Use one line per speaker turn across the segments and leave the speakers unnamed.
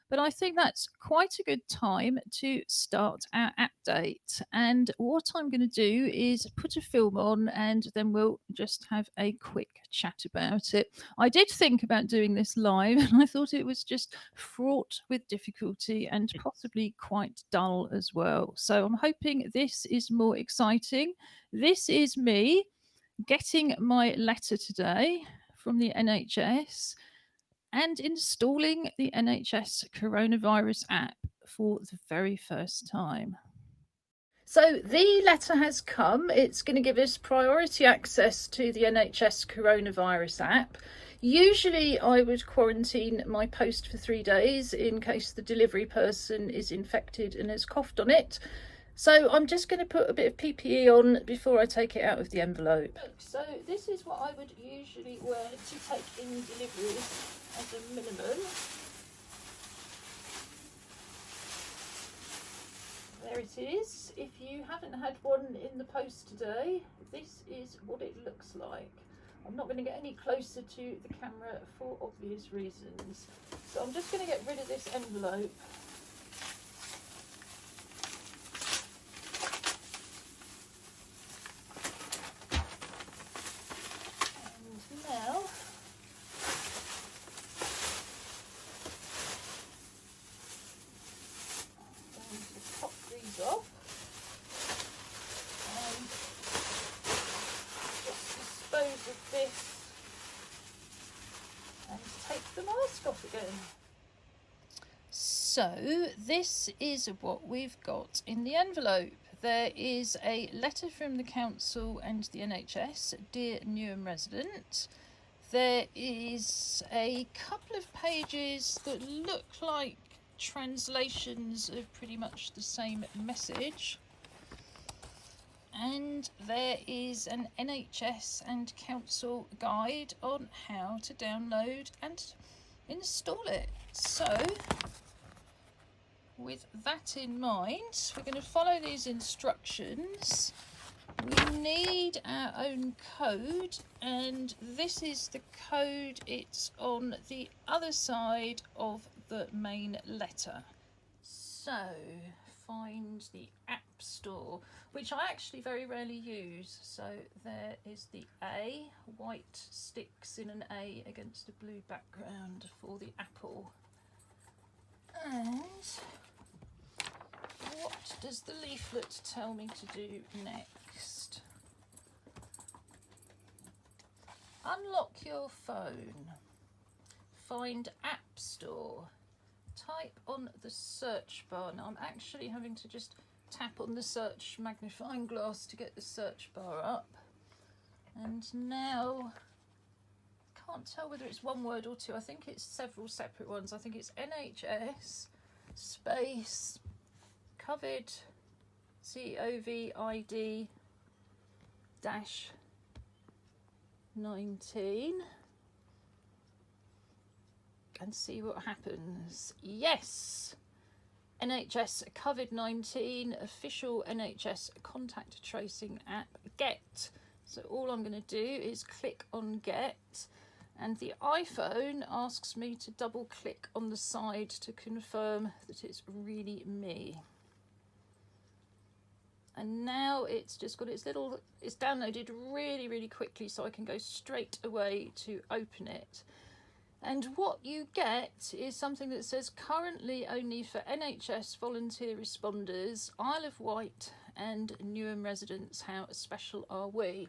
But I think that's quite a good time to start our AppDate. And what I'm going to do is put a film on and then we'll just have a quick chat about it. I did think about doing this live and I thought it was just fraught with difficulty and possibly quite dull as well. So I'm hoping this is more exciting. This is me getting my letter today from the NHS and installing the NHS Coronavirus App for the very first time. So the letter has come. It's going to give us priority access to the NHS Coronavirus App. Usually I would quarantine my post for 3 days in case the delivery person is infected and has coughed on it. So I'm just going to put a bit of PPE on before I take it out of the envelope. So this is what I would usually wear to take in deliveries as a minimum. There it is. If you haven't had one in the post today, this is what it looks like. I'm not going to get any closer to the camera for obvious reasons. So I'm just going to get rid of this envelope. Now, I'm going to pop these off and just dispose of this and take the mask off again. So this is what we've got in the envelope. There is a letter from the council and the NHS, dear Newham resident. There is a couple of pages that look like translations of pretty much the same message. And there is an NHS and council guide on how to download and install it. So with that in mind, we're going to follow these instructions. We need our own code, and this is the code. It's on the other side of the main letter. So find the App Store, which I actually very rarely use. So there is the A, white sticks in an A against a blue background for the Apple. And what does the leaflet tell me to do next? Unlock your phone. Find App Store. Type on the search bar. Now I'm actually having to just tap on the search magnifying glass to get the search bar up. And now, can't tell whether it's one word or two. I think it's several separate ones. I think it's NHS space COVID COVID dash 19 and see what happens. Yes, NHS COVID-19 official NHS contact tracing app get. So all I'm going to do is click on get, and the iPhone asks me to double click on the side to confirm that it's really me. And now it's just got its little, it's downloaded really quickly, so I can go straight away to open it. And what you get is something that says currently only for NHS volunteer responders, Isle of Wight and Newham residents, how special are we?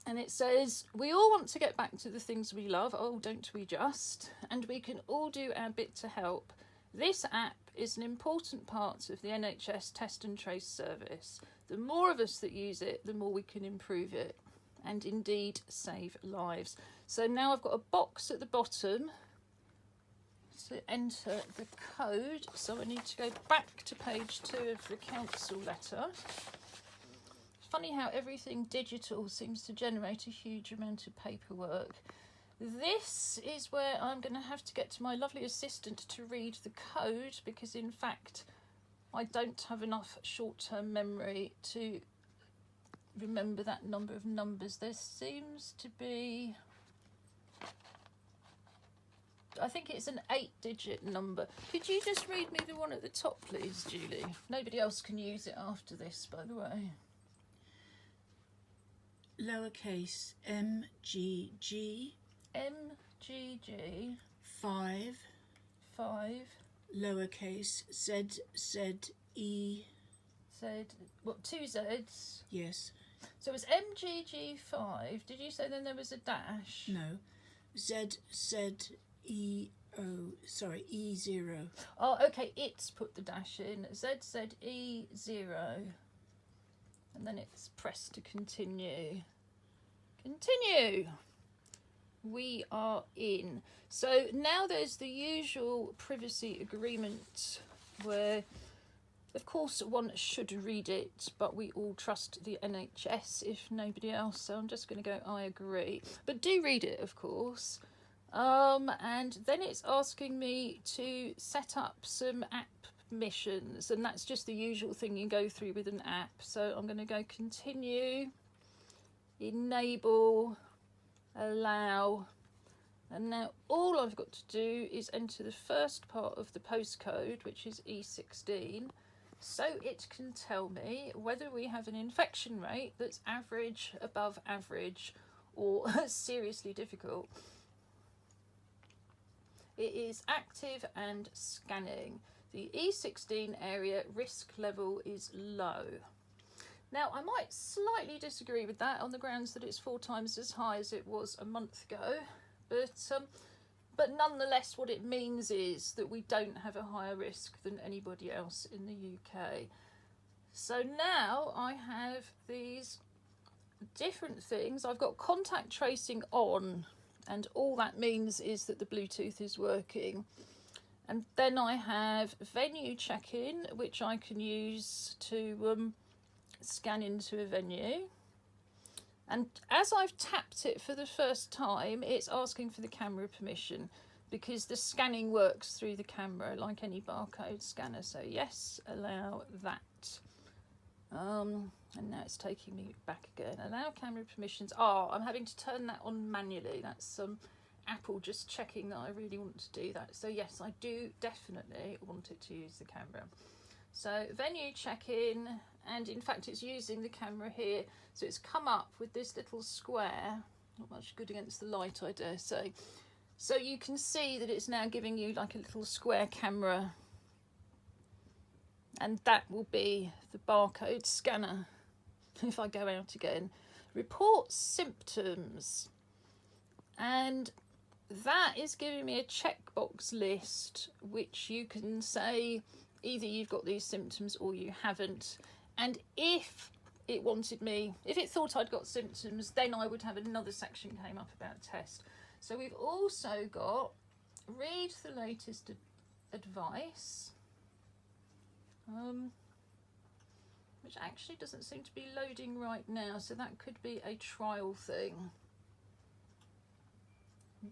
And it says, we all want to get back to the things we love, oh don't we just, and we can all do our bit to help. This app is an important part of the NHS test and trace service. The more of us that use it, the more we can improve it and indeed save lives. So now I've got a box at the bottom to enter the code. So I need to go back to page 2 of the council letter. Funny how everything digital seems to generate a huge amount of paperwork. This is where I'm going to have to get to my lovely assistant to read the code, because in fact I don't have enough short-term memory to remember that number of numbers. There seems to be I think it's an 8-digit number. Could you just read me the one at the top, please, Julie? Nobody else can use it after this, by the way.
Lowercase mgg
MGG
5 lowercase zze
Z, what, 2 Z's?
yes.
So it was MGG5. Did you say then there was a dash?
No. E0.
Oh, okay, it's put the dash in. ZZE0. And then it's pressed to continue. Continue. We are in. So now there's the usual privacy agreement where, of course, one should read it, but we all trust the NHS if nobody else. So I'm just going to go, I agree. But do read it, of course. And then it's asking me to set up some app permissions, and that's just the usual thing you go through with an app. So I'm going to go continue, enable, allow, and now all I've got to do is enter the first part of the postcode, which is E16, so it can tell me whether we have an infection rate that's average, above average, or seriously difficult. It is active and scanning. The E16 area risk level is low. Now, I might slightly disagree with that on the grounds that it's 4 times as high as it was a month ago, but nonetheless what it means is that we don't have a higher risk than anybody else in the UK. So now I have these different things. I've got contact tracing on, and all that means is that the Bluetooth is working. And then I have venue check-in, which I can use to scan into a venue. And as I've tapped it for the first time, it's asking for the camera permission because the scanning works through the camera like any barcode scanner. So yes, allow that. And now it's taking me back again. Allow camera permissions. Oh, I'm having to turn that on manually. That's Apple just checking that I really want to do that. So yes, I do definitely want it to use the camera. So venue check-in, and in fact it's using the camera here. So it's come up with this little square, not much good against the light, I dare say. So you can see that it's now giving you like a little square camera, and that will be the barcode scanner. If I go out again, report symptoms, and that is giving me a checkbox list, which you can say either you've got these symptoms or you haven't. And if it wanted me, if it thought I'd got symptoms, then I would have another section came up about test. So we've also got read the latest advice, which actually doesn't seem to be loading right now, so that could be a trial thing.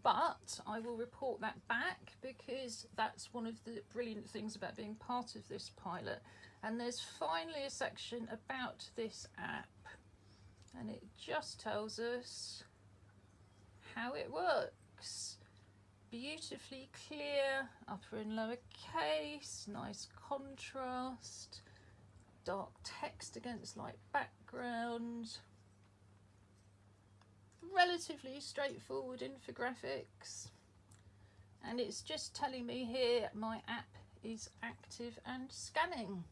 But I will report that back because that's one of the brilliant things about being part of this pilot. And there's finally a section about this app, and it just tells us how it works. Beautifully clear, upper and lower case, nice contrast, dark text against light background, relatively straightforward infographics, and it's just telling me here my app is active and scanning.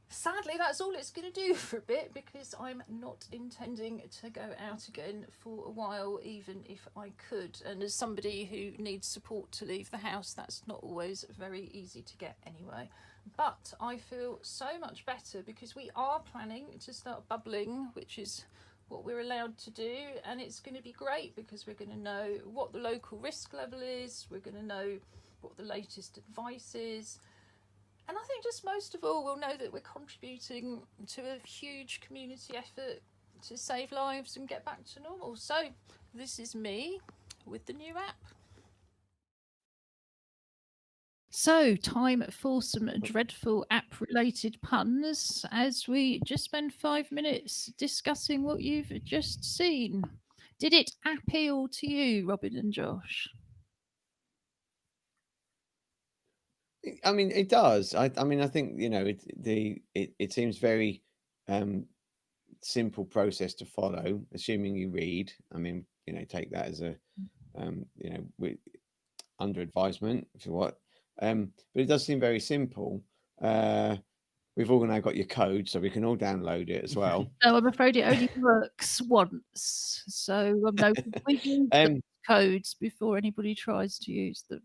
Sadly, that's all it's going to do for a bit because I'm not intending to go out again for a while, even if I could. And as somebody who needs support to leave the house, that's not always very easy to get anyway. But I feel so much better because we are planning to start bubbling, which is what we're allowed to do, and it's going to be great because we're going to know what the local risk level is, we're going to know what the latest advice is, and I think just most of all we'll know that we're contributing to a huge community effort to save lives and get back to normal. So this is me with the new app. So, time for some dreadful app-related puns as we just spend 5 minutes discussing what you've just seen. Did it appeal to you, Robin and Josh?
I mean, it does. I mean, I think it seems very um, simple process to follow, assuming you read. I mean, take that as a under advisement if you what. But it does seem very simple. Uh, we've all now got your code, so we can all download it as well.
No, I'm afraid it only works once. So no, we've used those
um,
codes before anybody tries to use them.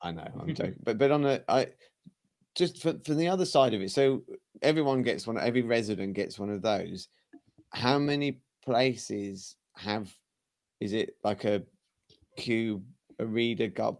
I know, I'm joking, but on I just for the other side of it. So everyone gets one. Every resident gets one of those. How many places have? Is it like a queue, a reader got?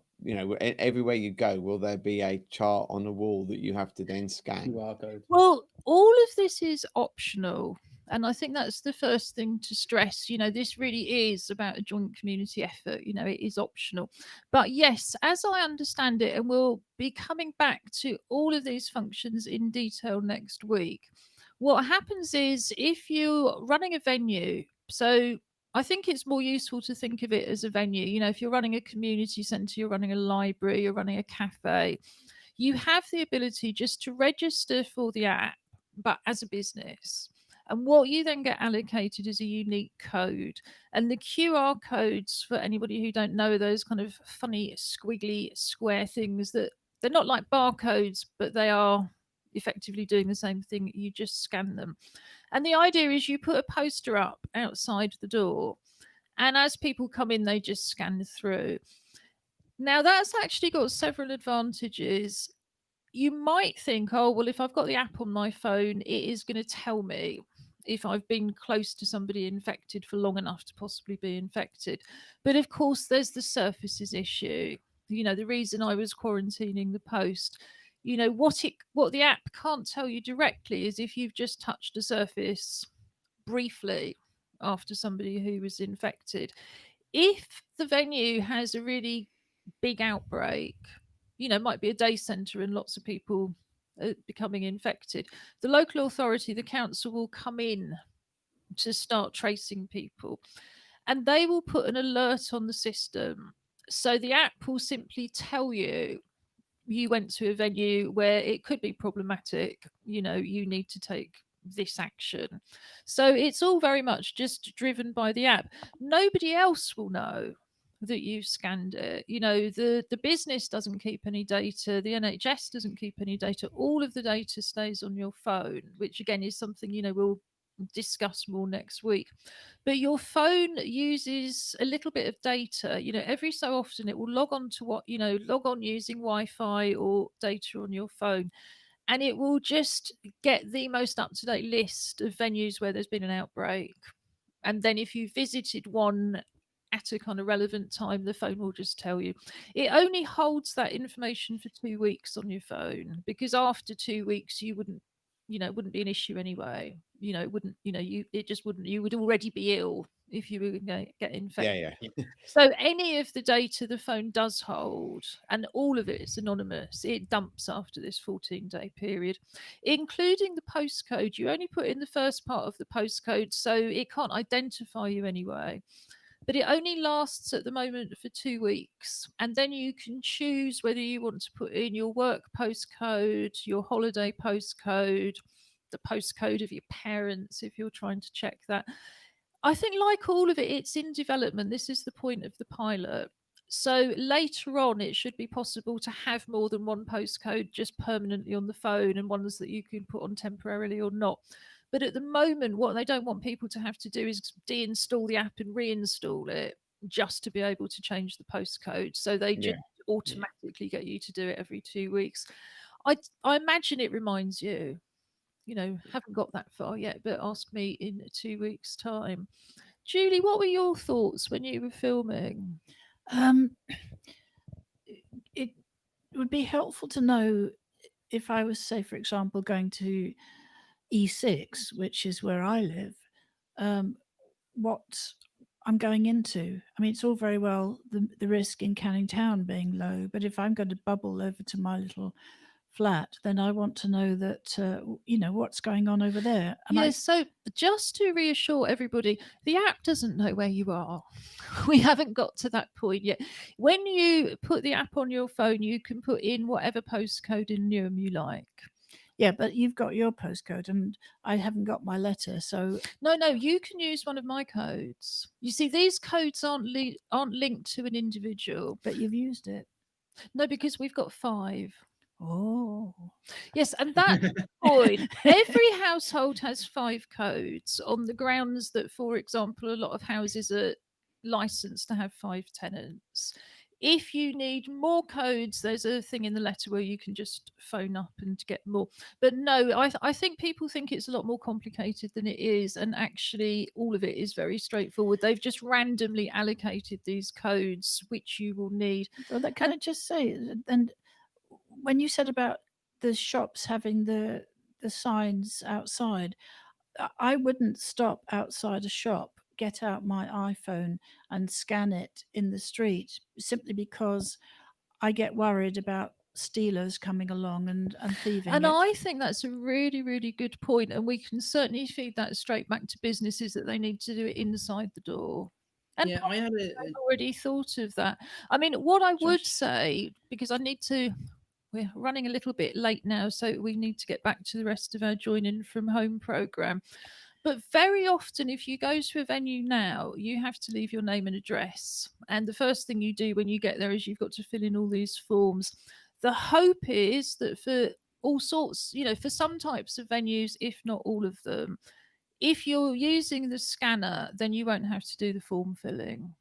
Everywhere you go, will there be a chart on the wall that you have to then scan?
QR code.
Well, all of this is optional. And I think that's the first thing to stress. This really is about a joint community effort. It is optional. But yes, as I understand it, and we'll be coming back to all of these functions in detail next week, what happens is if you're running a venue, so I think it's more useful to think of it as a venue. If you're running a community centre, you're running a library, you're running a cafe, you have the ability just to register for the app, but as a business. And what you then get allocated is a unique code. And the QR codes, for anybody who don't know, those kind of funny squiggly square things that they're not like barcodes, but they are effectively doing the same thing. You just scan them. And the idea is you put a poster up outside the door, and as people come in, they just scan through. Now, that's actually got several advantages. You might think, oh, well, if I've got the app on my phone, it is going to tell me if I've been close to somebody infected for long enough to possibly be infected. But of course, there's the surfaces issue. The reason I was quarantining the post, what the app can't tell you directly is if you've just touched a surface briefly after somebody who was infected. If the venue has a really big outbreak, it might be a day centre and lots of people are becoming infected, the local authority, the council, will come in to start tracing people, and they will put an alert on the system. So the app will simply tell you went to a venue where it could be problematic, you need to take this action. So it's all very much just driven by the app. Nobody else will know that you've scanned it. The business doesn't keep any data, the NHS doesn't keep any data. All of the data stays on your phone, which again is something we'll discuss more next week. But your phone uses a little bit of data. Every so often it will log on to log on using Wi-Fi or data on your phone, and it will just get the most up-to-date list of venues where there's been an outbreak. And then if you visited one at a kind of relevant time, the phone will just tell you. It only holds that information for 2 weeks on your phone, because after 2 weeks you wouldn't it wouldn't be an issue anyway. It wouldn't, it just wouldn't, you would already be ill if you were going to get infected.
Yeah.
So any of the data the phone does hold, and all of it is anonymous, it dumps after this 14-day period, including the postcode. You only put in the first part of the postcode, so it can't identify you anyway. But it only lasts at the moment for 2 weeks. And then you can choose whether you want to put in your work postcode, your holiday postcode, the postcode of your parents if you're trying to check that. I think, like all of it, it's in development. This is the point of the pilot. So later on, it should be possible to have more than one postcode just permanently on the phone, and ones that you can put on temporarily or not. But at the moment, what they don't want people to have to do is deinstall the app and reinstall it just to be able to change the postcode. So they just automatically get you to do it every 2 weeks. I imagine it reminds you. Haven't got that far yet, but ask me in 2 weeks' time. Julie, what were your thoughts when you were filming?
Um, it would be helpful to know if I was, say, for example, going to E6, which is where I live, what I'm going into. I mean, it's all very well the risk in Canning Town being low, but if I'm going to bubble over to my little flat, then I want to know that, what's going on over there. And
Yes, so just to reassure everybody, the app doesn't know where you are. We haven't got to that point yet. When you put the app on your phone, you can put in whatever postcode in Newham you like.
Yeah, but you've got your postcode and I haven't got my letter. So
No, you can use one of my codes. You see, these codes aren't linked to an individual.
but you've used it.
No, because we've got 5.
Oh,
Yes, and that's the point. Every household has 5 codes on the grounds that, for example, a lot of houses are licensed to have 5 tenants. If you need more codes, there's a thing in the letter where you can just phone up and get more. But no, I think people think it's a lot more complicated than it is. And actually, all of it is very straightforward. They've just randomly allocated these codes, which you will need.
well, can I just say, and when you said about the shops having the signs outside, I wouldn't stop outside a shop, get out my iPhone and scan it in the street, simply because I get worried about stealers coming along and thieving
And
it.
I think that's a really, really good point. And we can certainly feed that straight back to businesses that they need to do it inside the door. And
Yeah, I had
I've already thought of that. I mean, what I would
Josh.
say, because we're running a little bit late now, so we need to get back to the rest of our joining from home program. But very often, if you go to a venue now, you have to leave your name and address. And the first thing you do when you get there is you've got to fill in all these forms. The hope is that for all sorts, for some types of venues, if not all of them, if you're using the scanner, then you won't have to do the form filling.